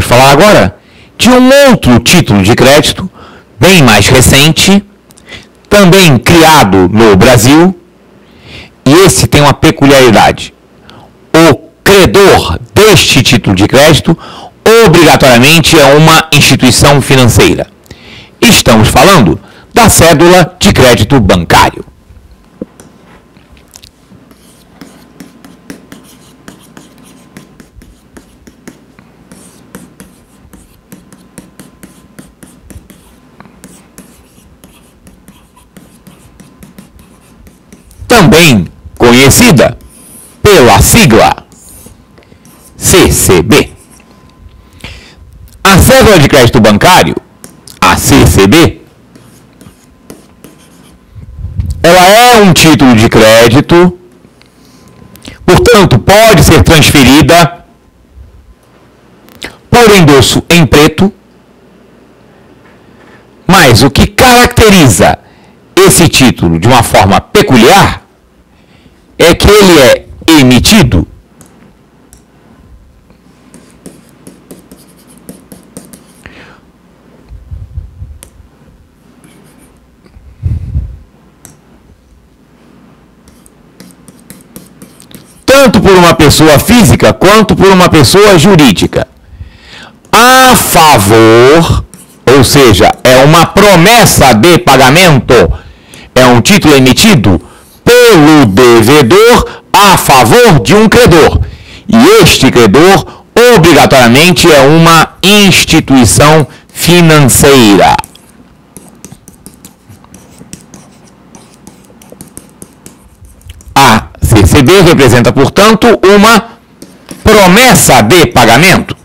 falar agora de um outro título de crédito, bem mais recente, também criado no Brasil, e esse tem uma peculiaridade. O credor deste título de crédito obrigatoriamente é uma instituição financeira. Estamos falando da cédula de crédito bancário. Também conhecida pela sigla CCB. A cédula de crédito bancário, a CCB, ela é um título de crédito, portanto, pode ser transferida por endosso em preto, mas o que caracteriza esse título de uma forma peculiar é que ele é emitido tanto por uma pessoa física quanto por uma pessoa jurídica, a favor, ou seja, é uma promessa de pagamento, é um título emitido pelo devedor a favor de um credor. E este credor, obrigatoriamente, é uma instituição financeira. A CCB representa, portanto, uma promessa de pagamento.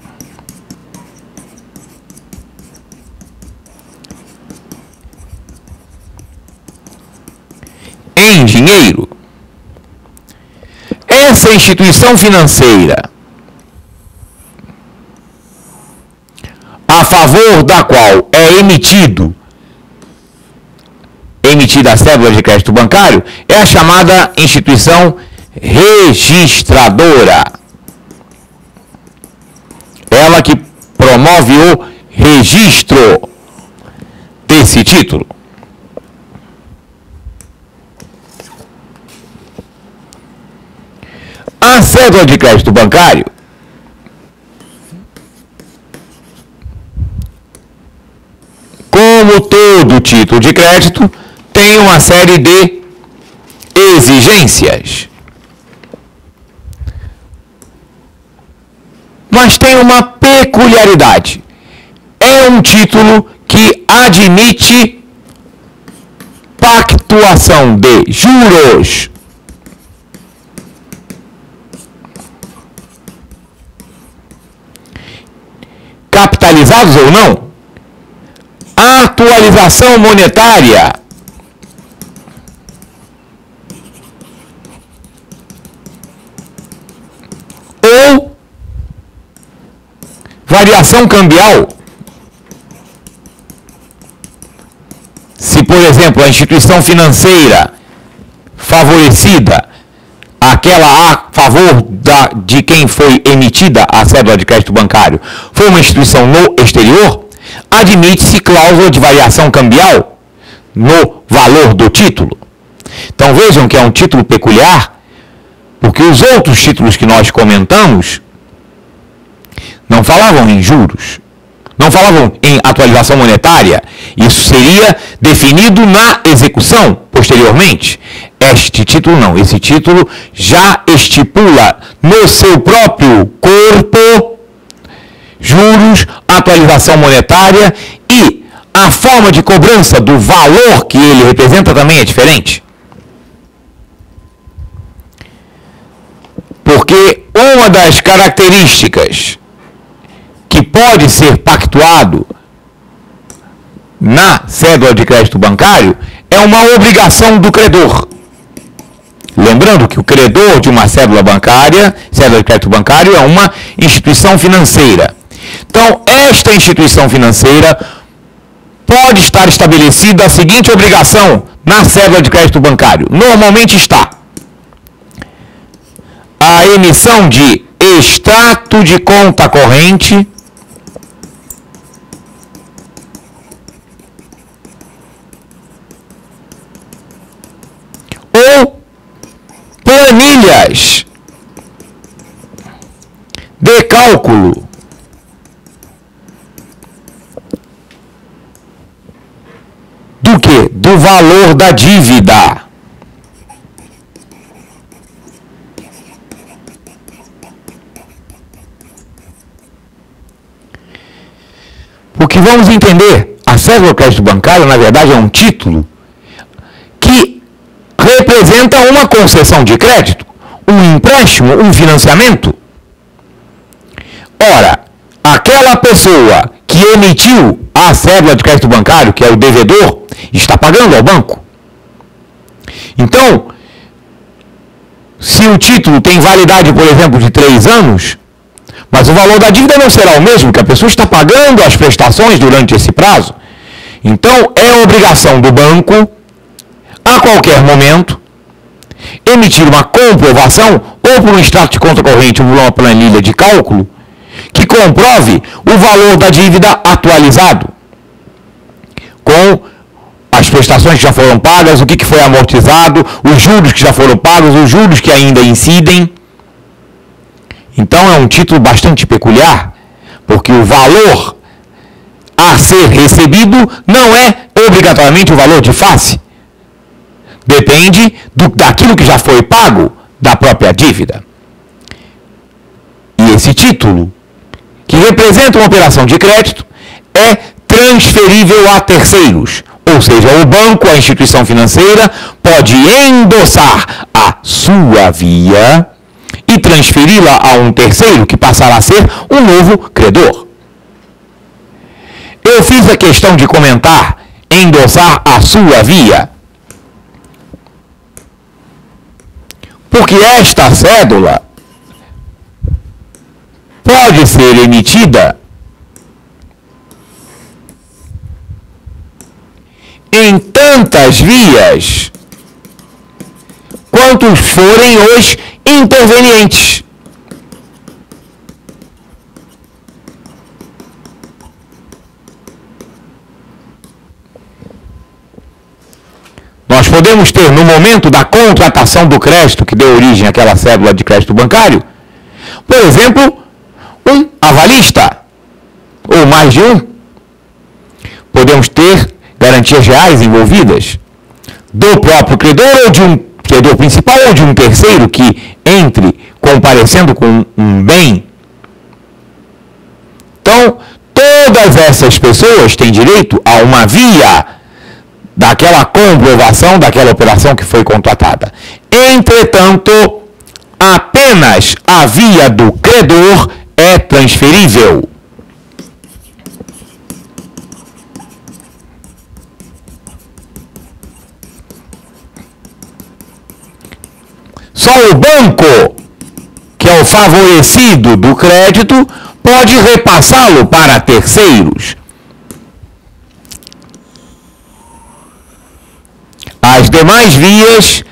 Em dinheiro. Essa instituição financeira, a favor da qual é emitida a cédula de crédito bancário, é a chamada instituição registradora. Ela que promove o registro desse título. A cédula de crédito bancário como todo título de crédito, tem uma série de exigências. Mas tem uma peculiaridade. É um título que admite pactuação de juros. Capitalizados ou não, atualização monetária, ou variação cambial. Se, por exemplo, a instituição financeira favorecida, aquela a favor de quem foi emitida a cédula de crédito bancário, foi uma instituição no exterior, admite-se cláusula de variação cambial no valor do título. Então vejam que é um título peculiar, porque os outros títulos que nós comentamos não falavam em juros, não falavam em atualização monetária. Isso seria definido na execução posteriormente. Este título não. Esse título já estipula no seu próprio corpo juros, atualização monetária, e a forma de cobrança do valor que ele representa também é diferente. Porque uma das características que pode ser pactuado na cédula de crédito bancário é uma obrigação do credor. Lembrando que o credor de uma cédula de crédito bancário, é uma instituição financeira. Então, esta instituição financeira pode estar estabelecida a seguinte obrigação na cédula de crédito bancário. Normalmente está a emissão de extrato de conta corrente folhas de cálculo do quê? Do valor da dívida. Porque vamos entender, a cédula de crédito bancário, na verdade, é um título que representa uma concessão de crédito, um empréstimo, um financiamento. Ora, aquela pessoa que emitiu a cédula de crédito bancário, que é o devedor, está pagando ao banco. Então, se o título tem validade, por exemplo, de 3 anos, mas o valor da dívida não será o mesmo, que a pessoa está pagando as prestações durante esse prazo. Então, é obrigação do banco, a qualquer momento, emitir uma comprovação, ou por um extrato de conta corrente, ou por uma planilha de cálculo, que comprove o valor da dívida atualizado, com as prestações que já foram pagas, o que foi amortizado, os juros que já foram pagos, os juros que ainda incidem. Então é um título bastante peculiar, porque o valor a ser recebido não é obrigatoriamente o valor de face. Depende daquilo que já foi pago da própria dívida. E esse título, que representa uma operação de crédito, é transferível a terceiros. Ou seja, o banco, a instituição financeira, pode endossar a sua via e transferi-la a um terceiro que passará a ser um novo credor. Eu fiz a questão de comentar endossar a sua via, porque esta cédula pode ser emitida em tantas vias quantos forem os intervenientes. Nós podemos ter, no momento da contratação do crédito que deu origem àquela cédula de crédito bancário, por exemplo, um avalista, ou mais de um. Podemos ter garantias reais envolvidas do próprio credor, ou de um credor principal, ou de um terceiro que entre comparecendo com um bem. Então, todas essas pessoas têm direito a uma via daquela comprovação, daquela operação que foi contratada. Entretanto, apenas a via do credor é transferível. Só o banco, que é o favorecido do crédito, pode repassá-lo para terceiros. As demais vias,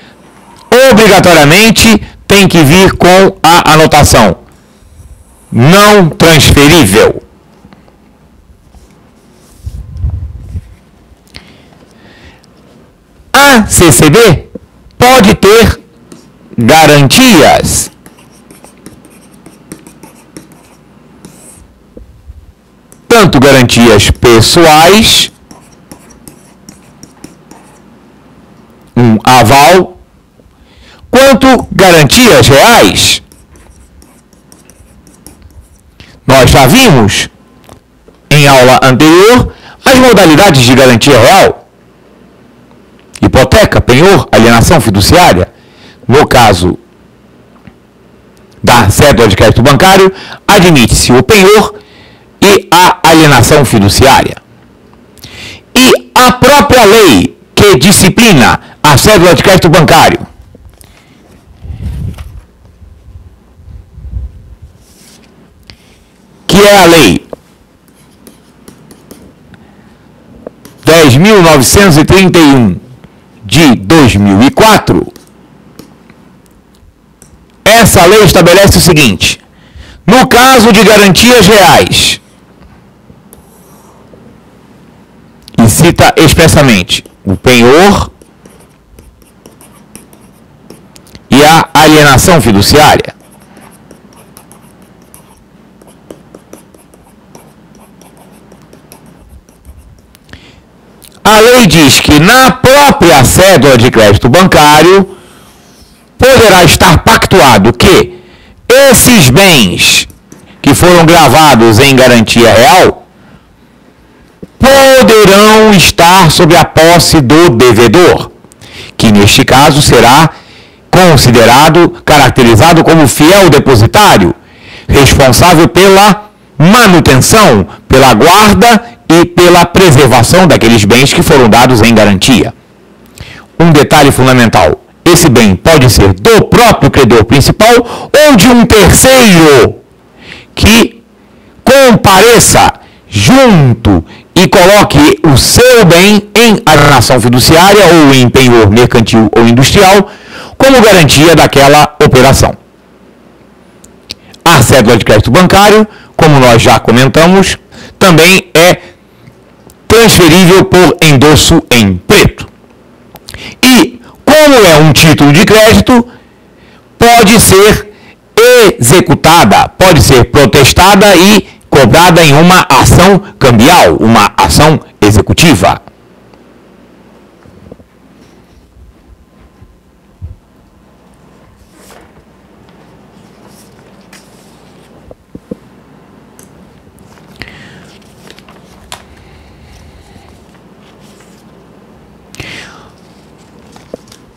obrigatoriamente, têm que vir com a anotação não transferível. A CCB pode ter garantias tanto garantias pessoais, um aval, quanto garantias reais. Nós já vimos em aula anterior as modalidades de garantia real: hipoteca, penhor, alienação fiduciária. No caso da cédula de crédito bancário, admite-se o penhor e a alienação fiduciária. E a própria lei que disciplina a cédula de crédito bancário, que é a lei 10.931 de 2004, essa lei estabelece o seguinte: no caso de garantias reais, e cita expressamente o penhor e a alienação fiduciária. A lei diz que na própria cédula de crédito bancário poderá estar pactuado que esses bens que foram gravados em garantia real poderão estar sob a posse do devedor, que neste caso será caracterizado como fiel depositário, responsável pela manutenção, pela guarda e pela preservação daqueles bens que foram dados em garantia. Um detalhe fundamental: esse bem pode ser do próprio credor principal ou de um terceiro que compareça junto e coloque o seu bem em alienação fiduciária ou em penhor mercantil ou industrial como garantia daquela operação. A cédula de crédito bancário, como nós já comentamos, também é transferível por endosso em preto. E, como é um título de crédito, pode ser executada, pode ser protestada e cobrada em uma ação cambial, uma ação executiva.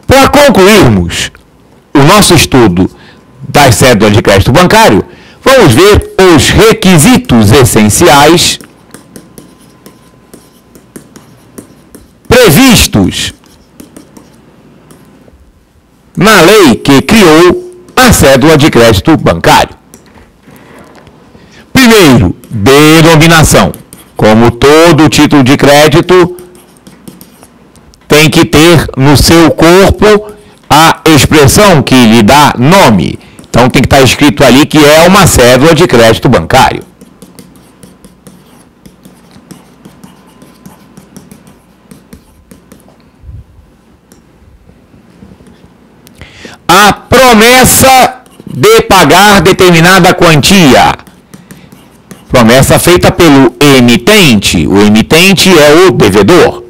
Para concluirmos o nosso estudo das cédulas de crédito bancário, vamos ver os requisitos essenciais previstos na lei que criou a cédula de crédito bancário. Primeiro, denominação. Como todo título de crédito, tem que ter no seu corpo a expressão que lhe dá nome. Então tem que estar escrito ali que é uma cédula de crédito bancário. A promessa de pagar determinada quantia. Promessa feita pelo emitente. O emitente é o devedor.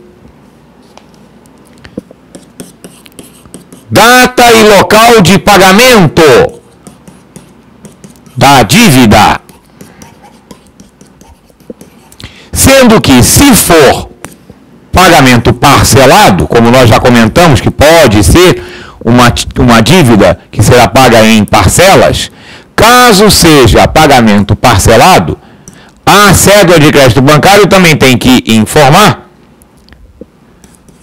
Data e local de pagamento da dívida. Sendo que, se for pagamento parcelado, como nós já comentamos, que pode ser uma dívida que será paga em parcelas, caso seja pagamento parcelado, a cédula de crédito bancário também tem que informar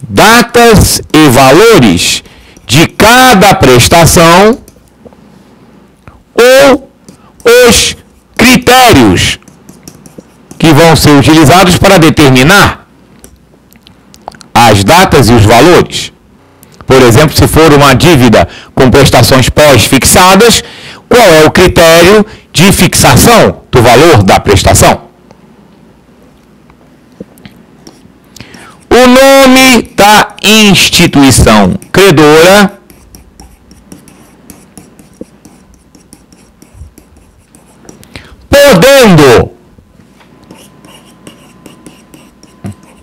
datas e valores de cada prestação ou os critérios que vão ser utilizados para determinar as datas e os valores. Por exemplo, se for uma dívida com prestações pós-fixadas, qual é o critério de fixação do valor da prestação? O nome da instituição credora, podendo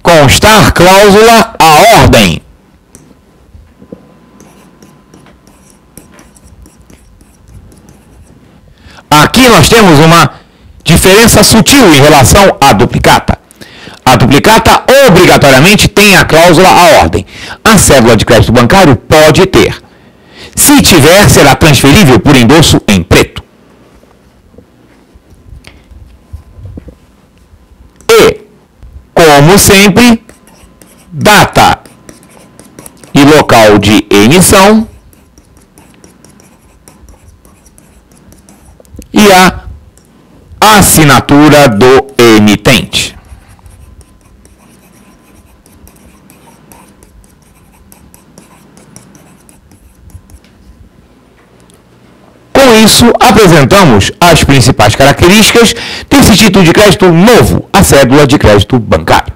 constar cláusula à ordem. Aqui nós temos uma diferença sutil em relação à duplicata. A duplicata obrigatoriamente tem a cláusula à ordem. A cédula de crédito bancário pode ter. Se tiver, será transferível por endosso em preto. E, como sempre, data e local de emissão e a assinatura do emitente. Com isso, apresentamos as principais características desse título de crédito novo, a cédula de crédito bancário.